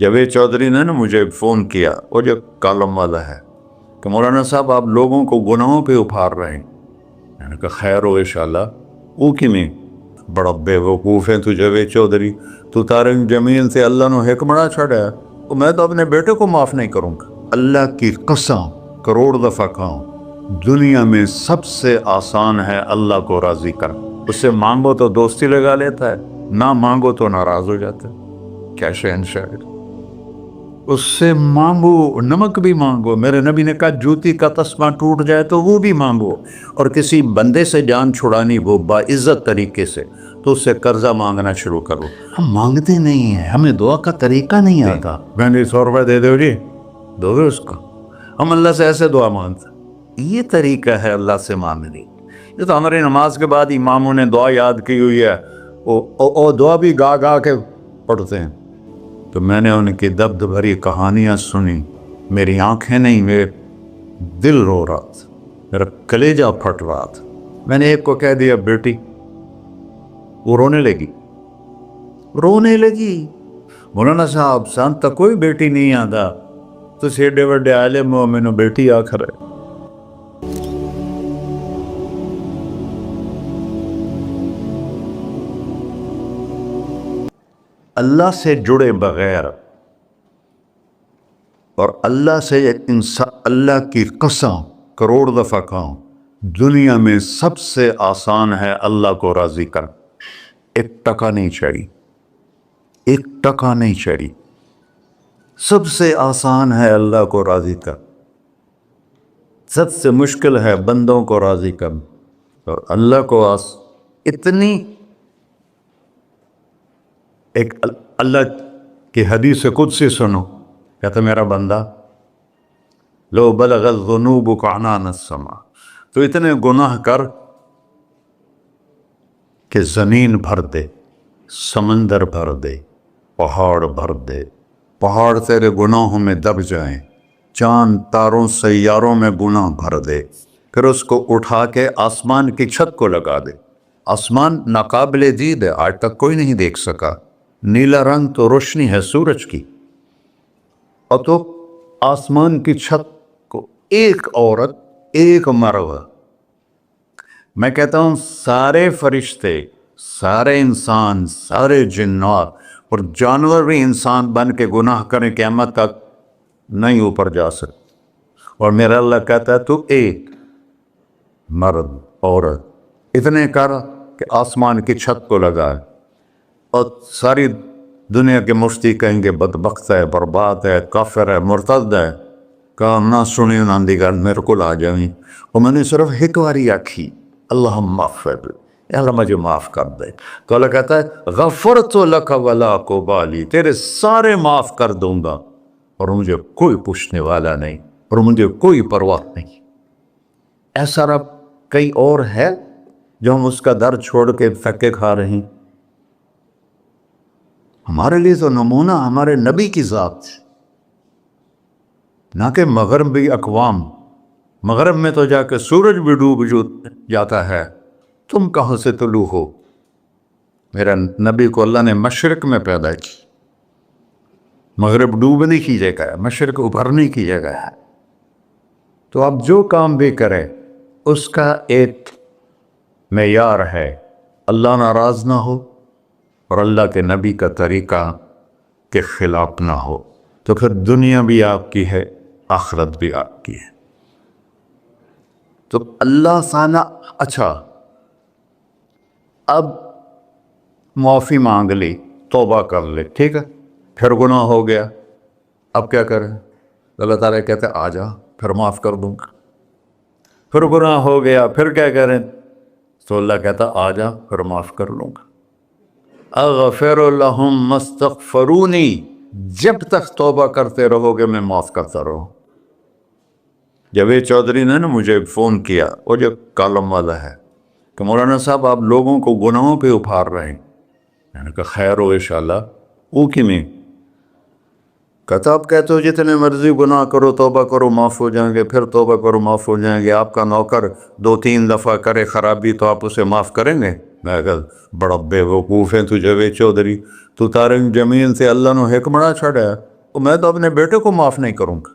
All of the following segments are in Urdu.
جاوید چودھری نے نا مجھے فون کیا، وہ جو کالم والا ہے، کہ مولانا صاحب آپ لوگوں کو گناہوں پہ ابھار رہے ہیں۔ میں نے کہا خیر ہو انشاءاللہ۔ وہ کی میں بڑا بے وقوف ہے تو جاوید چودھری، تو طارق جمیل سے اللہ نے حکمراں چھڑا ہے، تو میں تو اپنے بیٹے کو معاف نہیں کروں گا۔ اللہ کی قسم کروڑ دفعہ کہوں، دنیا میں سب سے آسان ہے اللہ کو راضی کر۔ اس سے مانگو تو دوستی لگا لیتا ہے، نہ مانگو تو ناراض ہو جاتا ہے۔ کیا شہنشاہ، اس سے مانگو، نمک بھی مانگو۔ میرے نبی نے کہا جوتی کا تسمہ ٹوٹ جائے تو وہ بھی مانگو، اور کسی بندے سے جان چھڑانی وہ باعزت طریقے سے، تو اس سے قرضہ مانگنا شروع کرو۔ ہم مانگتے نہیں ہیں، ہمیں دعا کا طریقہ نہیں آتا۔ میں نے 100 روپے دے دو جی، دو گے اس کو؟ ہم اللہ سے ایسے دعا مانگتے، یہ طریقہ ہے اللہ سے مانگنے۔ یہ تو ہماری نماز کے بعد اماموں نے دعا یاد کی ہوئی ہے، وہ دعا بھی گا گا کے پڑھتے ہیں۔ تو میں نے ان کی درد بھری کہانیاں سنی، میری آنکھیں نہیں، میرے دل رو رہا تھا، میرا کلیجہ پھٹ رہا تھا۔ میں نے ایک کو کہہ دیا بیٹی، وہ رونے لگی۔ مولانا صاحب سان تک کوئی بیٹی نہیں آتا، تو سیڈے وڈے عالم ہو، میں نے بیٹی آخر ہے۔ اللہ سے جڑے بغیر اور اللہ سے انسان، اللہ کی قسم کروڑ دفعہ کہوں، دنیا میں سب سے آسان ہے اللہ کو راضی کر۔ ایک ٹکا نہیں چڑھی، ایک ٹکا نہیں چڑھی، سب سے آسان ہے اللہ کو راضی کر، سب سے مشکل ہے بندوں کو راضی کر، اور اللہ کو اتنی ایک اللہ کی حدیث قدسی سنو، کہتا میرا بندہ لو بلغ الذنوب عنان السماء، تو اتنے گناہ کر کہ زمین بھر دے، سمندر بھر دے، پہاڑ بھر دے، پہاڑ تیرے گناہوں میں دب جائیں، چاند تاروں سیاروں میں گناہ بھر دے، پھر اس کو اٹھا کے آسمان کی چھت کو لگا دے۔ آسمان ناقابل دید ہے، آج تک کوئی نہیں دیکھ سکا، نیلا رنگ تو روشنی ہے سورج کی، اور تو آسمان کی چھت کو ایک عورت، ایک مرد، میں کہتا ہوں سارے فرشتے، سارے انسان، سارے جنات اور جانور بھی انسان بن کے گناہ کریں، قیامت تک نہیں اوپر جا سکتے، اور میرا اللہ کہتا ہے تو ایک مرد عورت اتنے کر کہ آسمان کی چھت کو لگائے، اور ساری دنیا کے مفتی کہیں گے بدبخت ہے، برباد ہے، کافر ہے، مرتد ہے، کہا نہ سنی نہ دیگر میرے کو آ جائیں، اور میں نے صرف ایک باری آکھی اللہم اغفر، اللہ مجھے معاف کر دے، تو اللہ کہتا ہے غفرت لک ولا ابالی، تیرے سارے معاف کر دوں گا، اور مجھے کوئی پوچھنے والا نہیں، اور مجھے کوئی پرواہ نہیں۔ ایسا رب کئی اور ہے جو ہم اس کا در چھوڑ کے پھکے کھا رہے ہیں؟ ہمارے لیے تو نمونہ ہمارے نبی کی ذات، نہ کہ مغربی اقوام۔ مغرب میں تو جا کے سورج بھی ڈوب جاتا ہے، تم کہاں سے طلوع ہو؟ میرا نبی کو اللہ نے مشرق میں پیدا کی، مغرب ڈوبنے کی جگہ ہے، مشرق ابھرنے کی جگہ ہے۔ تو آپ جو کام بھی کریں اس کا ایک معیار ہے، اللہ ناراض نہ ہو اور اللہ کے نبی کا طریقہ کے خلاف نہ ہو، تو پھر دنیا بھی آپ کی ہے، آخرت بھی آپ کی ہے۔ تو اللہ سانہ اچھا، اب معافی مانگ لی، توبہ کر لے، ٹھیک ہے، پھر گناہ ہو گیا، اب کیا کریں؟ اللہ تعالیٰ کہتے آ جا، پھر معاف کر دوں گا۔ پھر گناہ ہو گیا، پھر کیا کریں؟ تو اللہ کہتا آ جا، پھر معاف کر لوں گا۔ اغفر لہم مستغفرونی، جب تک توبہ کرتے رہو گے میں معاف کرتا رہوں۔ جاوید چودھری نے نا مجھے فون کیا، وہ جو کالم والا ہے، کہ مولانا صاحب آپ لوگوں کو گناہوں پہ ابھار رہے ہیں۔ میں نے کہا خیر ہو انشاءاللہ۔ وہ کی میں کہتا آپ کہتے ہو جتنے مرضی گناہ کرو، توبہ کرو معاف ہو جائیں گے، پھر توبہ کرو معاف ہو جائیں گے، آپ کا نوکر 2-3 دفعہ کرے خرابی تو آپ اسے معاف کریں گے؟ میں کہا بڑا بے وقوف ہے تو جاوید چودھری، تو طارق جمیل سے اللہ نے حکمراں چھڑا ہے، میں تو اپنے بیٹے کو معاف نہیں کروں گا.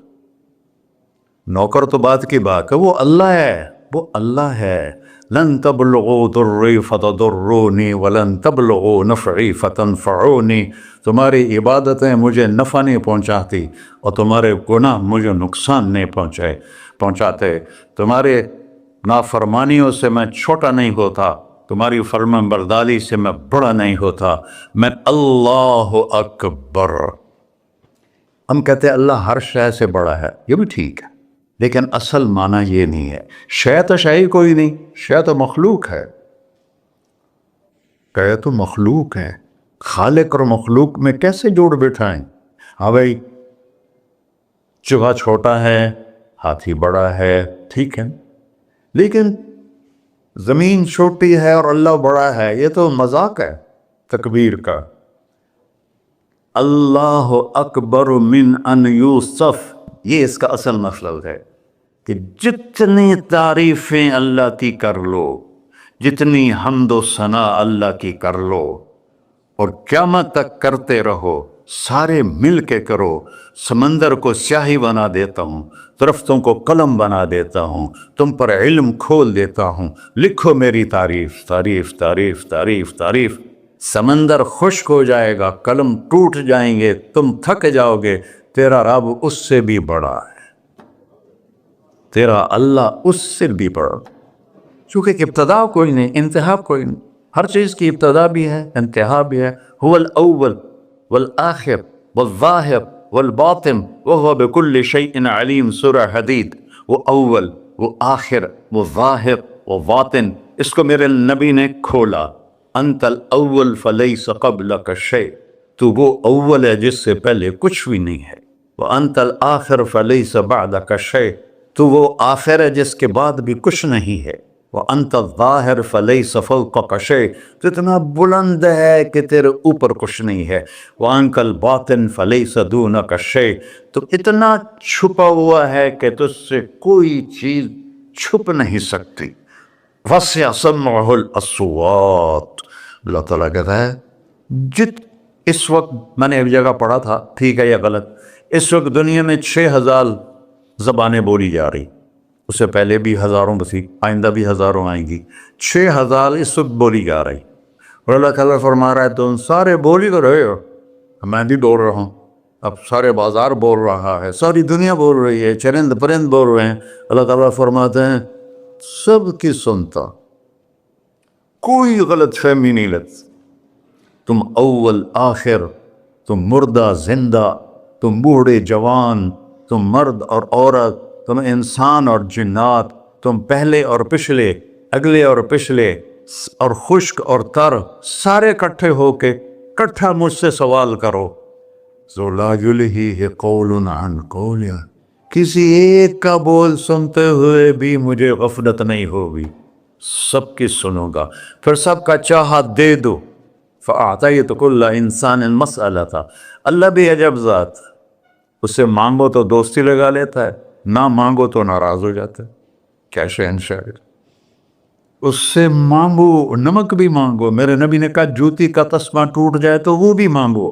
نوکر تو بات کی بات ہے، وہ اللہ ہے، وہ اللہ ہے. لن تبلغوا ضری فتضرونی ولن تبلغوا نفعی فتنفعونی. تمہاری عبادتیں مجھے نفع نہیں پہنچاتی اور تمہارے گناہ مجھے نقصان نہیں پہنچاتے. تمہارے نافرمانیوں سے میں چھوٹا نہیں ہوتا، تمہاری فرمان برداری سے میں بڑا نہیں ہوتا. میں اللہ اکبر. ہم کہتے ہیں اللہ ہر شے سے بڑا ہے، یہ بھی ٹھیک ہے، لیکن اصل معنی یہ نہیں ہے. شے تو شے ہی کوئی نہیں، شے تو مخلوق ہے. کہ تو مخلوق ہے، خالق اور مخلوق میں کیسے جوڑ بٹھائیں؟ ہاں بھائی، چوہا چھوٹا ہے، ہاتھی بڑا ہے، ٹھیک ہے، لیکن زمین چھوٹی ہے اور اللہ بڑا ہے، یہ تو مذاق ہے تکبیر کا. اللہ اکبر من ان یوسف، یہ اس کا اصل مطلب ہے کہ جتنی تعریفیں اللہ کی کر لو، جتنی حمد و ثنا اللہ کی کر لو اور قیامت تک کرتے رہو، سارے مل کے کرو. سمندر کو سیاہی بنا دیتا ہوں، درختوں کو قلم بنا دیتا ہوں، تم پر علم کھول دیتا ہوں، لکھو میری تعریف تعریف تعریف تعریف تعریف. سمندر خشک ہو جائے گا، قلم ٹوٹ جائیں گے، تم تھک جاؤ گے، تیرا رب اس سے بھی بڑا ہے، تیرا اللہ اس سے بھی بڑا. چونکہ ابتدا کوئی نہیں، انتہا کوئی نہیں. ہر چیز کی ابتدا بھی ہے، انتہا بھی ہے. هو الاول والآخر والظاہر والباطن وهو بكل شيء علیم. سورہ حدید. وہ اول، وہ آخر، وہ ظاہر، وہ باطن. اس کو میرے نبی نے کھولا. انت الاول فلیس قبلک شیء، تو وہ اول ہے جس سے پہلے کچھ بھی نہیں ہے. وانت الآخر فلیس بعدک شیء، تو وہ آخر ہے جس کے بعد بھی کچھ نہیں ہے. وانت الظاہر فلیس فوقک شیء، تو اتنا بلند ہے کہ تیرے اوپر کچھ نہیں ہے. وانت الباطن فلیس دونک شیء، تو اتنا چھپا ہوا ہے کہ تجھ سے کوئی چیز چھپ نہیں سکتی. وسع سمعہ الاصوات، اللہ تعالیٰ کہتا ہے اس وقت میں نے ایک جگہ پڑھا تھا، ٹھیک ہے یا غلط، اس وقت دنیا میں 6000 زبانیں بولی جا رہی. اس سے پہلے بھی ہزاروں بسی، آئندہ بھی ہزاروں آئیں گی. 6000 اس وقت بولی جا رہی. اور اللہ تعالیٰ فرما رہا ہے تم سارے بولی تو رہے ہو، میں بھی بول رہا ہوں. اب سارے بازار بول رہا ہے، ساری دنیا بول رہی ہے، چرند پرند بول رہے ہیں. اللہ تعالیٰ فرماتے ہیں سب کی سنتا، کوئی غلط فہمی نہیں لگتی. تم اول آخر، تم مردہ زندہ، تم بوڑھے جوان، تم مرد اور عورت، تم انسان اور جنات، تم پہلے اور پچھلے، اگلے اور پچھلے، اور خشک اور تر، سارے کٹھے ہو کے کٹھا مجھ سے سوال کرو. ذو لا یلہیہ قول عن قول، کسی ایک کا بول سنتے ہوئے بھی مجھے غفلت نہیں ہوگی، سب کی سنوں گا. پھر سب کا چاہا دے دو. فَأَعْطَيْتُ كُلَّ إِنسَانٍ مَسْأَلَةً. اللہ بھی عجب ذات، اس سے مانگو تو دوستی لگا لیتا ہے، نہ مانگو تو ناراض ہو جاتا ہے. کیا شہنشاہ، اس سے مانگو، نمک بھی مانگو. میرے نبی نے کہا جوتی کا تسمہ ٹوٹ جائے تو وہ بھی مانگو.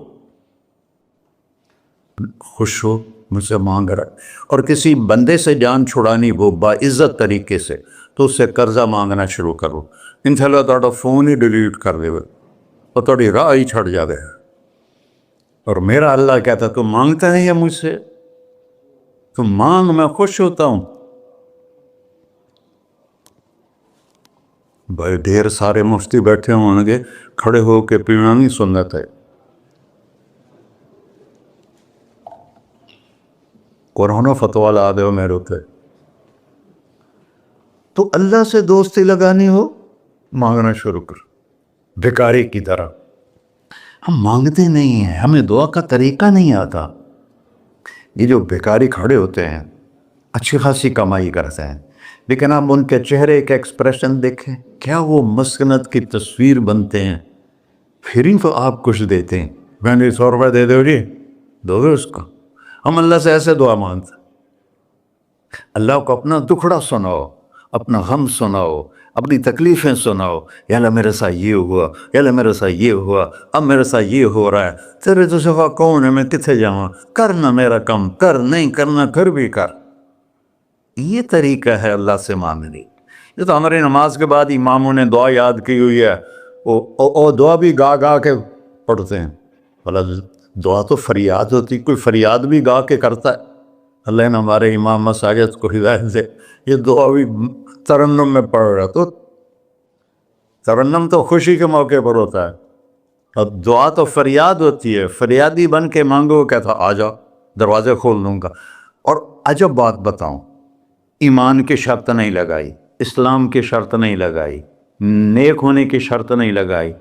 خوش ہو مجھ سے مانگ رہا ہے. اور کسی بندے سے جان چھڑانی ہو باعزت طریقے سے تو اس سے قرضہ مانگنا شروع کرو. انشاءاللہ تھوڑا فون ہی ڈیلیٹ کر دے اور تھوڑی راہ ہی چھڑ جاوے. اور میرا اللہ کہتا تم مانگتا نہیں ہے مجھ سے، تم مانگ، میں خوش ہوتا ہوں. بھائی ڈھیر سارے مفتی بیٹھے ہوں گے، کھڑے ہو کے پینا نہیں سنت ہے. قرآن و فتویٰ لا دے ہو میرے پہ. تو اللہ سے دوستی لگانی ہو مانگنا شروع کر، بھکاری کی طرح. ہم مانگتے نہیں ہیں، ہمیں دعا کا طریقہ نہیں آتا. یہ جو بھکاری کھڑے ہوتے ہیں اچھی خاصی کمائی کرتے ہیں، لیکن آپ ان کے چہرے کے ایکسپریشن دیکھیں، کیا وہ مسکنت کی تصویر بنتے ہیں. پھر ہی تو آپ کچھ دیتے ہیں. میں نے 100 روپے دے دو جی، دو گے اس کو. ہم اللہ سے ایسے دعا مانگتے ہیں. اللہ کو اپنا دکھڑا سناؤ، اپنا غم سناؤ، اپنی تکلیفیں سناؤ، یا اللہ میرے ساتھ یہ ہوا، یا اللہ میرے ساتھ یہ ہوا، اب میرے ساتھ یہ ہو رہا ہے، تیرے تو سوا کون ہے، میں کتنے جاؤں، کرنا میرا کم، کر نہیں کرنا پھر بھی کر۔ یہ طریقہ ہے اللہ سے مانگنے۔ یہ تو ہماری نماز کے بعد اماموں نے دعا یاد کی ہوئی ہے، وہ دعا بھی گا گا کے پڑھتے ہیں۔ بھلا دعا تو فریاد ہوتی، کوئی فریاد بھی گا کے کرتا ہے؟ اللہ نے ہمارے امام مساجد کو ہدایت دے، یہ دعا بھی ترنم میں پڑھ رہا، تو ترنم تو خوشی کے موقع پر ہوتا ہے، اب دعا تو فریاد ہوتی ہے، فریادی بن کے مانگو، کہتا آ جاؤ دروازے کھول دوں گا۔ اور عجب بات بتاؤں، ایمان کی شرط نہیں لگائی، اسلام کی شرط نہیں لگائی، نیک ہونے کی شرط نہیں لگائی،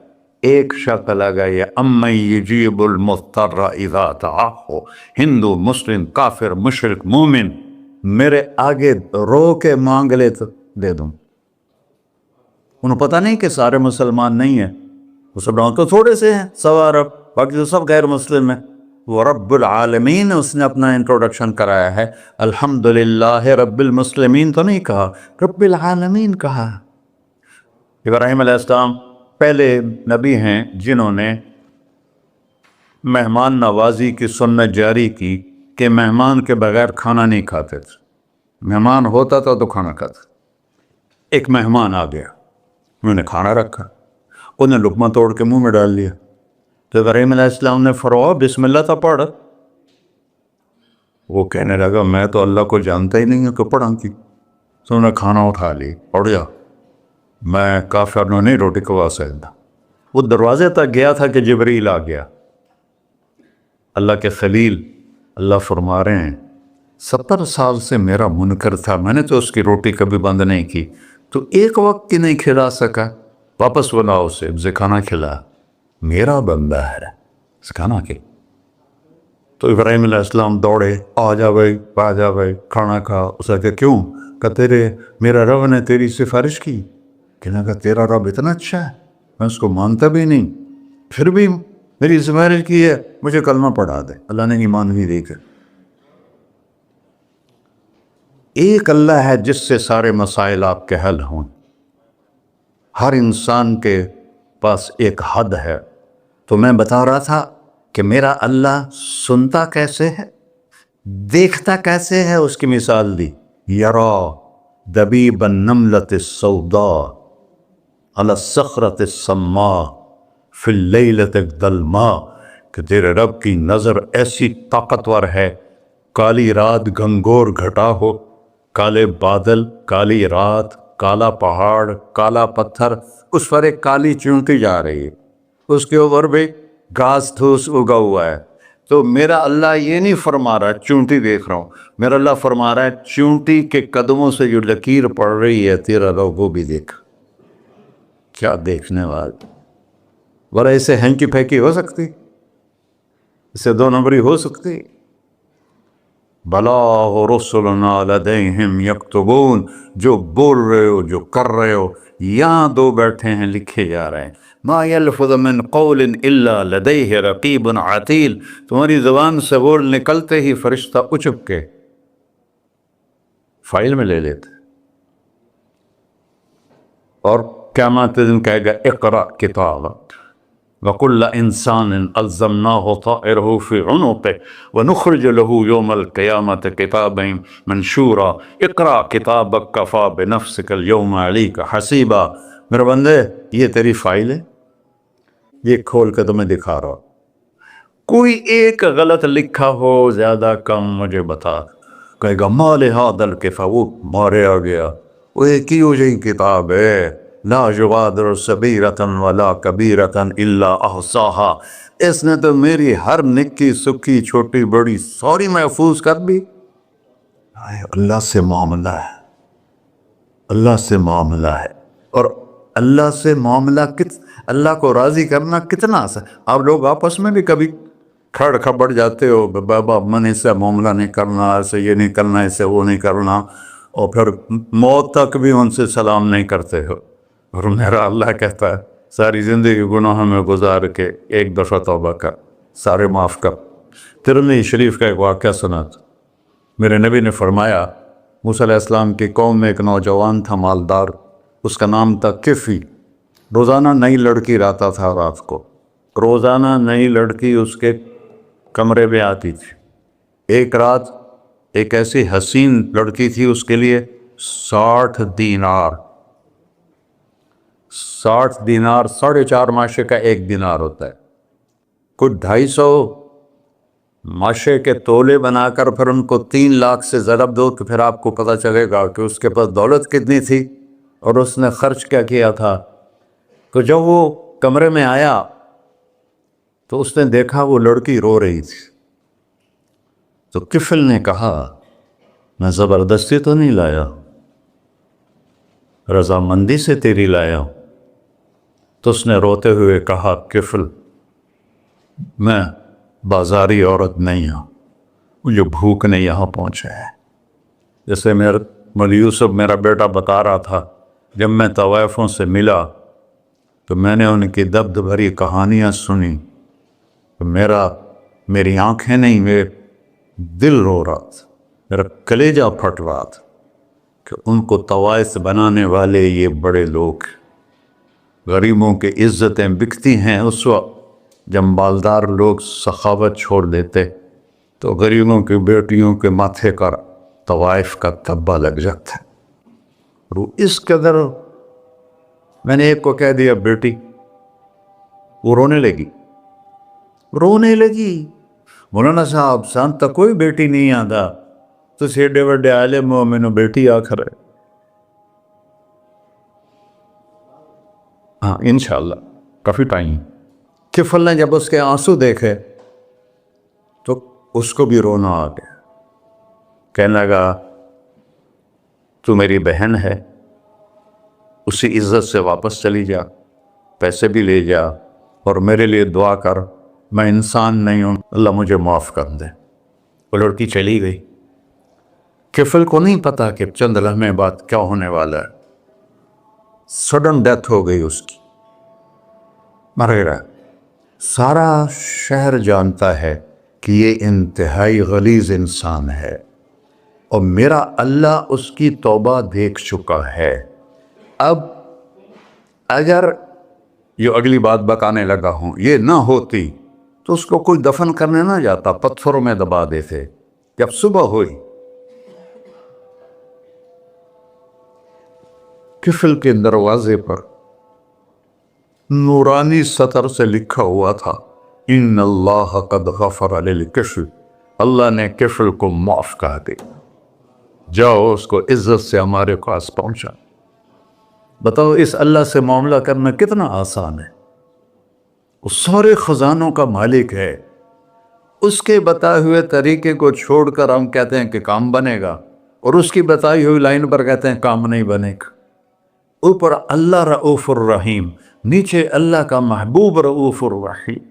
ایک شرط لگائی ہے، امن یجیب المضطر اذا دعاہ۔ ہندو، مسلم، کافر، مشرک، مومن میرے آگے رو کے مانگ لے تو دے دوں۔ انہوں پتہ نہیں کہ سارے مسلمان نہیں ہیں، وہ سب تو تھوڑے سے ہیں، 100 ارب، باقی تو سب غیر مسلم ہیں۔ وہ رب العالمین اس نے اپنا انٹروڈکشن کرایا ہے، الحمدللہ رب المسلمین تو نہیں کہا، رب العالمین کہا۔ ابراہیم علیہ السلام پہلے نبی ہیں جنہوں نے مہمان نوازی کی سنت جاری کی کہ مہمان کے بغیر کھانا نہیں کھاتے تھے، مہمان ہوتا تھا تو کھانا کھاتے۔ ایک مہمان آ گیا، انہوں نے کھانا رکھا، انہیں لقمہ توڑ کے منہ میں ڈال لیا، تو ابراہیم علیہ السلام نے فرمایا بسم اللہ تو پڑھ۔ وہ کہنے لگا میں تو اللہ کو جانتا ہی نہیں ہوں کہ پڑھا کی، تو انہوں نے کھانا اٹھا لی، پڑھ جا، میں کافر نہیں روٹی کھوا سکتا۔ وہ دروازے تک گیا تھا کہ جبریل آ گیا، اللہ کے خلیل، اللہ فرما رہے ہیں 70 سال سے میرا منکر تھا، میں نے تو اس کی روٹی کبھی بند نہیں کی، تو ایک وقت کی نہیں کھلا سکا، واپس بلاؤ اسے، اسے کھانا کھلا، میرا بندہ ہے، اسے کھانا کھلا۔ تو ابراہیم علیہ السلام دوڑے، آ جا بھائی کھانا کھا۔ اسے کہ کیوں؟ کہ میرا رب نے تیری سفارش کی۔ کہنا کہ تیرا رب اتنا اچھا ہے، میں اس کو مانتا بھی نہیں، پھر بھی میری سفارش کی ہے، مجھے کلمہ پڑھا دے۔ اللہ نے ایمان بھی دے کر۔ ایک اللہ ہے جس سے سارے مسائل آپ کے حل ہوں۔ ہر انسان کے پاس ایک حد ہے، تو میں بتا رہا تھا کہ میرا اللہ سنتا کیسے ہے، دیکھتا کیسے ہے، اس کی مثال دی، یرا دبیب النملۃ السوداء علی الصخرۃ الصماء فی اللیلۃ الظلماء، کہ تیرے رب کی نظر ایسی طاقتور ہے، کالی رات گھنگور گھٹا ہو، کالے بادل، کالی رات، کالا پہاڑ، کالا پتھر، اس پر ایک کالی چونٹی جا رہی ہے، اس کے اوپر بھی گھاس دھوس اگا ہوا ہے۔ تو میرا اللہ یہ نہیں فرما رہا چونٹی دیکھ رہا ہوں، میرا اللہ فرما رہا ہے چونٹی کے قدموں سے جو لکیر پڑ رہی ہے تیرا رب وہ بھی دیکھ۔ کیا دیکھنے والا، ورنہ اسے ہینکی پھینکی ہو سکتی، اسے 2 نمبری ہو سکتی؟ بلاغ رسلنا لدیہم یکتبون، جو بول رہے ہو، جو کر رہے ہو، یہاں 2 بیٹھے ہیں، لکھے جا رہے ہیں۔ ما یلفظ من قول الا لدیہ رقیب عتید، تمہاری زبان سے بول نکلتے ہی فرشتہ اچک کے فائل میں لے لیتے، اور قیامت دن کہے گا اقرأ کتابک وَكُلَّ إِنسَانٍ أَلْزَمْنَاهُ طَائِرَهُ فِي عُنُقِهِ وَنُخْرِجُ لَهُ يَوْمَ الْقِيَامَةِ كِتَابًا مَنْشُورًا اقرأ کتابک کفیٰ بنفسک اليوم علیک حسیبا۔ میرے بندے یہ تیری فائل ہے، یہ کھول کے تمہیں دکھا رہا ہوں، کوئی ایک غلط لکھا ہو زیادہ کم مجھے بتا۔ کہے گا ما لہذا الکتاب، وہ مارے آ گیا، وہ ایک ہی ہو جائیں کتاب ہے، لا یغادر صغیرۃ ولا کبیرۃ الا احصاها، اس نے تو میری ہر نکی سکی چھوٹی بڑی ساری محفوظ کر دی۔ اللہ سے معاملہ ہے، اللہ سے معاملہ ہے، اور اللہ سے معاملہ اللہ کو راضی کرنا کتنا آسان۔ آپ لوگ آپس میں بھی کبھی کھڑ کھبڑ جاتے ہو، بابا من اس سے معاملہ نہیں کرنا، ایسے یہ نہیں کرنا، ایسے وہ نہیں کرنا، اور پھر موت تک بھی ان سے سلام نہیں کرتے ہو۔ اور میرا اللہ کہتا ہے ساری زندگی گناہوں میں گزار کے ایک دفعہ توبہ کر، سارے معاف کر۔ ترمذی شریف کا ایک واقعہ سنا تھا، میرے نبی نے فرمایا موسیٰ علیہ السلام کی قوم میں ایک نوجوان تھا، مالدار، اس کا نام تھا کفی. روزانہ نئی لڑکی لاتا تھا رات کو, روزانہ نئی لڑکی اس کے کمرے میں آتی تھی. ایک رات ایک ایسی حسین لڑکی تھی, اس کے لیے 60 دینار 4.5 ماشے کا 1 دینار ہوتا ہے, کچھ 250 ماشے کے تولے بنا کر پھر ان کو 3 لاکھ سے ضرب دو تو پھر آپ کو پتہ چلے گا کہ اس کے پاس دولت کتنی تھی اور اس نے خرچ کیا کیا تھا. تو جب وہ کمرے میں آیا تو اس نے دیکھا وہ لڑکی رو رہی تھی. تو کفل نے کہا میں زبردستی تو نہیں لایا, رضامندی سے تیری لایا ہوں. تو اس نے روتے ہوئے کہا کفل میں بازاری عورت نہیں ہوں, مجھے بھوک نے یہاں پہنچا ہے. جیسے مولوی یوسف میرا بیٹا بتا رہا تھا, جب میں طوائفوں سے ملا تو میں نے ان کی دبد بھری کہانیاں سنی تو میری آنکھیں نہیں, میرے دل رو رہا تھا, میرا کلیجہ پھٹ رہا تھا کہ ان کو طوائف بنانے والے یہ بڑے لوگ. غریبوں کی عزتیں بکتی ہیں اس وقت جب مالدار لوگ سخاوت چھوڑ دیتے تو غریبوں کی بیٹیوں کے ماتھے کا طوائف کا تبا لگ جاتا ہے. اور اس قدر میں نے ایک کو کہہ دیا بیٹی, وہ رونے لگی. مولانا صاحب سان تک کوئی بیٹی نہیں آتا تو ایڈے وڈے عالم ہو, میں نے بیٹی آخر ہے. ہاں انشاءاللہ کافی ٹائم. کفل نے جب اس کے آنسو دیکھے تو اس کو بھی رونا آ گیا. کہنے لگا تو میری بہن ہے, اسی عزت سے واپس چلی جا, پیسے بھی لے جا اور میرے لیے دعا کر, میں انسان نہیں ہوں, اللہ مجھے معاف کر دے. وہ لڑکی چلی گئی. کفل کو نہیں پتا کہ چند لمحے بعد کیا ہونے والا ہے. سڈن ڈیتھ ہو گئی اس کی, مر گیا. سارا شہر جانتا ہے کہ یہ انتہائی غلیظ انسان ہے اور میرا اللہ اس کی توبہ دیکھ چکا ہے. اب اگر یہ اگلی بات بتانے لگا ہوں, یہ نہ ہوتی تو اس کو کوئی دفن کرنے نہ جاتا, پتھروں میں دبا دیتے. جب صبح ہوئی کفل کے دروازے پر نورانی سطر سے لکھا ہوا تھا ان اللہ قد غفر للکفل, اللہ نے کفل کو معاف کر دے, جاؤ اس کو عزت سے ہمارے پاس پہنچا. بتاؤ اس اللہ سے معاملہ کرنا کتنا آسان ہے. وہ سارے خزانوں کا مالک ہے, اس کے بتائے ہوئے طریقے کو چھوڑ کر ہم کہتے ہیں کہ کام بنے گا اور اس کی بتائی ہوئی لائن پر کہتے ہیں کام نہیں بنے گا. اوپر اللہ رؤوف الرحیم, نیچے اللہ کا محبوب رؤوف الرحیم.